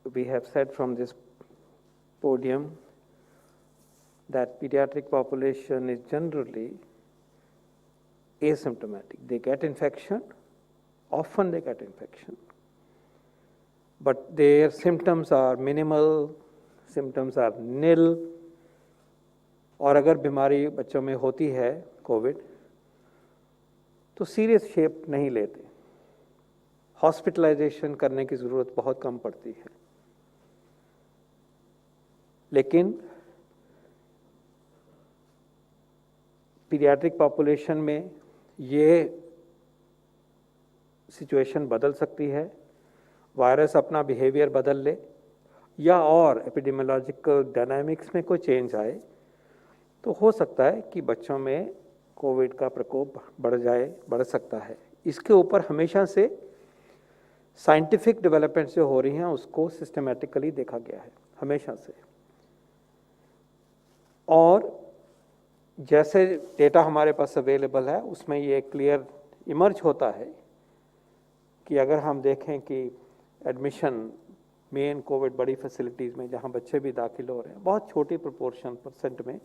we have said from this podium that pediatric population is generally asymptomatic. They get infection, often they get infection, but their symptoms are minimal, symptoms are nil, और अगर बीमारी बच्चों में होती है Covid तो serious shape नहीं लेते, हॉस्पिटलाइजेशन करने की ज़रूरत बहुत कम पड़ती है। लेकिन पीडियाट्रिक पॉपुलेशन में ये सिचुएशन बदल सकती है, वायरस अपना बिहेवियर बदल ले या और एपिडेमियोलॉजिकल डायनामिक्स में कोई चेंज आए तो हो सकता है कि बच्चों में कोविड का प्रकोप बढ़ सकता है। इसके ऊपर हमेशा से साइंटिफिक डेवलपमेंट जो हो रही हैं उसको सिस्टमेटिकली देखा गया है हमेशा से, और जैसे डेटा हमारे पास अवेलेबल है उसमें ये क्लियर इमर्ज होता है कि अगर हम देखें कि एडमिशन मेन कोविड बड़ी फैसिलिटीज़ में जहाँ बच्चे भी दाखिल हो रहे हैं, बहुत छोटी परसेंट में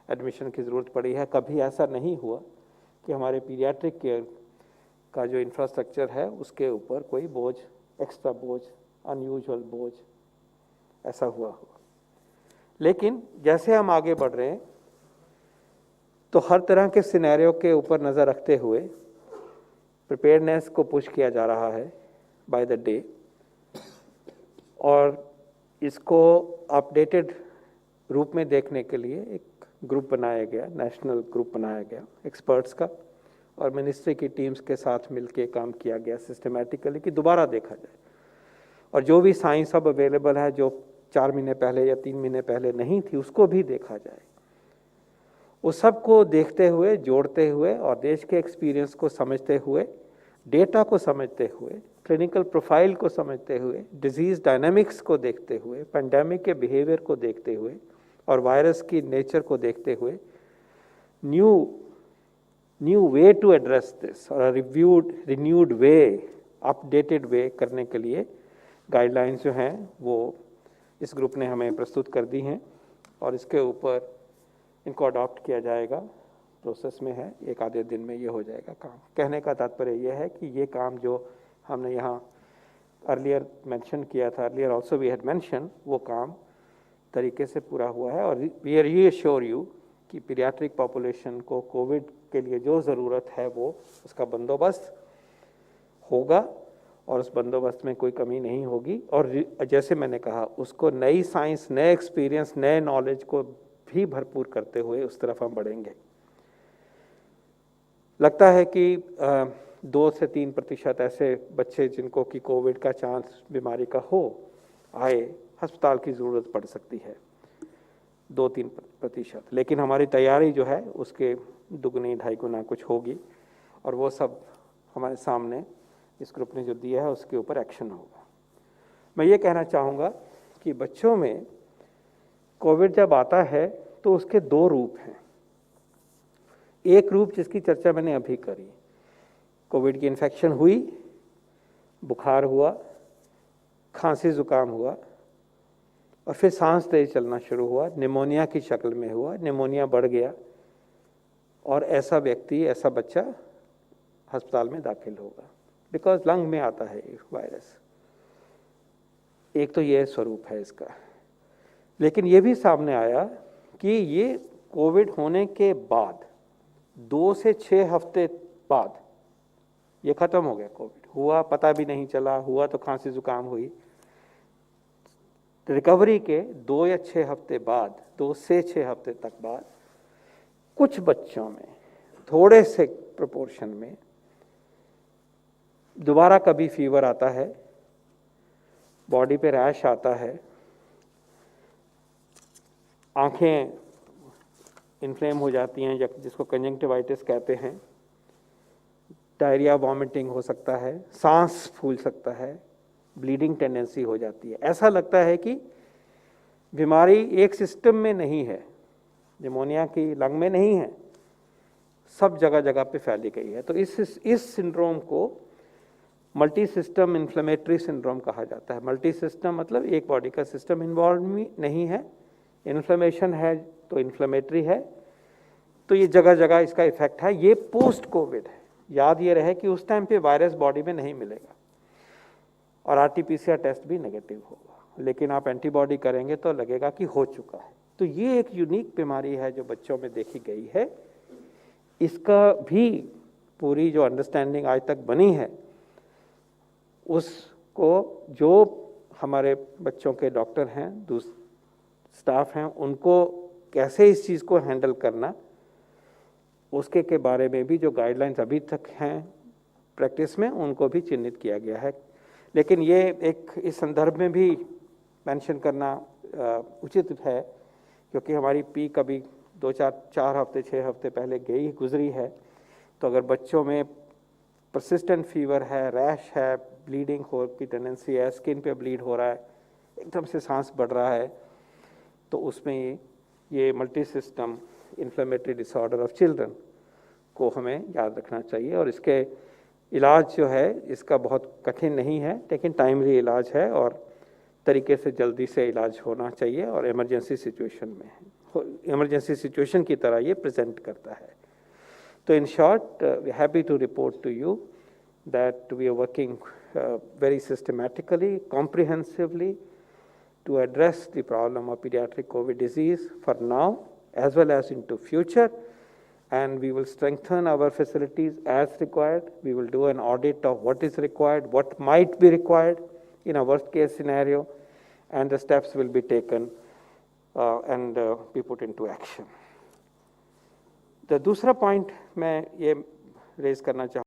एडमिशन की ज़रूरत पड़ी है। कभी ऐसा नहीं हुआ कि हमारे पीडियाट्रिक केयर का जो इंफ्रास्ट्रक्चर है उसके ऊपर कोई बोझ, एक्स्ट्रा बोझ, अनयूजुअल बोझ ऐसा हुआ हो। लेकिन जैसे हम आगे बढ़ रहे हैं तो हर तरह के सिनेरियो के ऊपर नज़र रखते हुए प्रिपेयर्डनेस को पुश किया जा रहा है बाय द डे, और इसको अपडेटेड रूप में देखने के लिए एक ग्रुप बनाया गया, नेशनल ग्रुप बनाया गया एक्सपर्ट्स का, और मिनिस्ट्री की टीम्स के साथ मिलके काम किया गया सिस्टमेटिकली कि दोबारा देखा जाए और जो भी साइंस अब अवेलेबल है जो 4 महीने पहले या 3 महीने पहले नहीं थी उसको भी देखा जाए। उस सब को देखते हुए, जोड़ते हुए और देश के एक्सपीरियंस को समझते हुए, डेटा को समझते हुए, क्लिनिकल प्रोफाइल को समझते हुए, डिजीज़ डायनामिक्स को देखते हुए, पेंडेमिक के बिहेवियर को देखते हुए और वायरस की नेचर को देखते हुए new way to address this और रिन्यूड वे, अपडेटेड वे करने के लिए गाइडलाइंस जो हैं वो इस ग्रुप ने हमें प्रस्तुत कर दी हैं और इसके ऊपर इनको अडॉप्ट किया जाएगा, प्रोसेस में है, एक आधे दिन में ये हो जाएगा काम। कहने का तात्पर्य ये है कि ये काम जो हमने यहाँ अर्लियर मेंशन किया था, earlier also we had mention, वो काम तरीके से पूरा हुआ है और वी आर रीअश्योर यू कि पीडियाट्रिक पॉपुलेशन को कोविड के लिए जो ज़रूरत है वो उसका बंदोबस्त होगा और उस बंदोबस्त में कोई कमी नहीं होगी। और जैसे मैंने कहा उसको नई साइंस, नए एक्सपीरियंस, नए नॉलेज को भी भरपूर करते हुए उस तरफ हम बढ़ेंगे। लगता है कि 2 से 3% ऐसे बच्चे जिनको कि कोविड का चांस बीमारी का हो आए, अस्पताल की ज़रूरत पड़ सकती है 2-3%, लेकिन हमारी तैयारी जो है उसके दुगनी ढाई गुना कुछ होगी और वो सब हमारे सामने इस ग्रुप ने जो दिया है उसके ऊपर एक्शन होगा। मैं ये कहना चाहूँगा कि बच्चों में कोविड जब आता है तो उसके 2 रूप हैं। एक रूप जिसकी चर्चा मैंने अभी करी, कोविड की इन्फेक्शन हुई, बुखार हुआ, खांसी जुकाम हुआ और फिर सांस तेज चलना शुरू हुआ, निमोनिया की शक्ल में हुआ, निमोनिया बढ़ गया और ऐसा व्यक्ति, ऐसा बच्चा अस्पताल में दाखिल होगा बिकॉज लंग में आता है वायरस। एक तो ये स्वरूप है इसका। लेकिन ये भी सामने आया कि ये कोविड होने के बाद 2 से 6 हफ्ते बाद ये खत्म हो गया। कोविड हुआ, पता भी नहीं चला, हुआ तो खांसी जुकाम हुई। रिकवरी के 2 या 6 हफ्ते बाद, 2 से 6 हफ्ते तक बाद कुछ बच्चों में थोड़े से प्रोपोर्शन में दोबारा कभी फीवर आता है, बॉडी पे रैश आता है, आंखें इन्फ्लेम हो जाती हैं जिसको कंजंक्टिवाइटिस कहते हैं, डायरिया, वॉमिटिंग हो सकता है, सांस फूल सकता है, ब्लीडिंग टेंडेंसी हो जाती है। ऐसा लगता है कि बीमारी एक सिस्टम में नहीं है, निमोनिया की लंग में नहीं है, सब जगह जगह पे फैली गई है। तो इस सिंड्रोम को मल्टी सिस्टम इन्फ्लेमेटरी सिंड्रोम कहा जाता है। मल्टी सिस्टम मतलब एक बॉडी का सिस्टम इन्वॉल्व नहीं है, इन्फ्लेमेशन है तो इन्फ्लेमेटरी है, तो ये जगह जगह इसका इफेक्ट है। ये पोस्ट कोविड है, याद ये रहे कि उस टाइम पे वायरस बॉडी में नहीं मिलेगा और आरटीपीसीआर टेस्ट भी नेगेटिव होगा, लेकिन आप एंटीबॉडी करेंगे तो लगेगा कि हो चुका है। तो ये एक यूनिक बीमारी है जो बच्चों में देखी गई है। इसका भी पूरी जो अंडरस्टैंडिंग आज तक बनी है उसको जो हमारे बच्चों के डॉक्टर हैं, स्टाफ हैं, उनको कैसे इस चीज़ को हैंडल करना, उसके के बारे में भी जो गाइडलाइंस अभी तक हैं प्रैक्टिस में, उनको भी चिन्हित किया गया है। लेकिन ये एक इस संदर्भ में भी मेंशन करना उचित है, क्योंकि हमारी पीक अभी 4 हफ्ते 6 हफ्ते पहले गुजरी है। तो अगर बच्चों में परसिस्टेंट फीवर है, रैश है, ब्लीडिंग हो की टेंडेंसी है, स्किन पे ब्लीड हो रहा है, एकदम से सांस बढ़ रहा है, तो उसमें ये multi system inflammatory disorder of children को हमें याद रखना चाहिए। और इसके इलाज जो है इसका बहुत कठिन नहीं है, लेकिन टाइमली इलाज है और तरीके से जल्दी से इलाज होना चाहिए और इमरजेंसी सिचुएशन में, इमरजेंसी सिचुएशन की तरह ये प्रेजेंट करता है। तो in short, we're happy to report to you that we are working very systematically, comprehensively to address the problem of pediatric COVID disease for now as well as into future, and we will strengthen our facilities as required. We will do an audit of what is required, what might be required in a worst case scenario, and the steps will be taken and be put into action. तो दूसरा point मैं ये raise करना चाहूँ